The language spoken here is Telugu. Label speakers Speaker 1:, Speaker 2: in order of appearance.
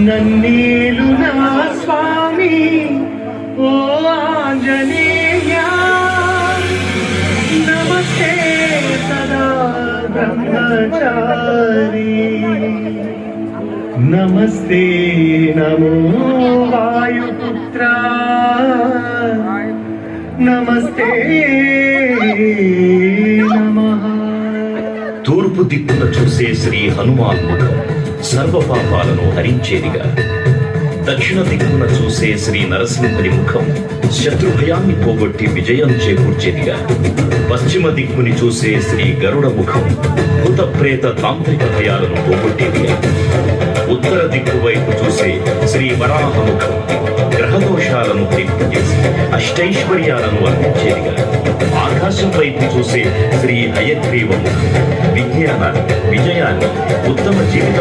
Speaker 1: నన్నేలు నా స్వామి ఓ ఆంజనేయ నమస్తే సదా బ్రహ్మచారి నమస్తే నమో వాయుపుత్ర నమస్తే నమః.
Speaker 2: తూర్పు దిక్కున చూసే శ్రీ హనుమాన్ ముఖం సర్వ పాపాలను హరించేదిగా, దక్షిణ దిక్కున చూసే శ్రీ నరసింహుని ముఖం శత్రుభయాన్ని పోగొట్టి విజయం చేకూర్చేదిగా, పశ్చిమ దిక్కుని చూసే శ్రీ గరుడ ముఖం భూత ప్రేత తాంత్రిక భయాలను పోగొట్టేదిగా, ఉత్తర దిక్కు వైపు చూసే శ్రీ వరాహ ముఖం గ్రహదోషాలను తీర్చిచేసి అష్టైశ్వర్యాలను అందించేదిగా, ఆకాశం వైపు చూసే శ్రీ హయగ్రీవ ముఖం విజ్ఞానాన్ని, విజయాన్ని, ఉత్తమ జీవిత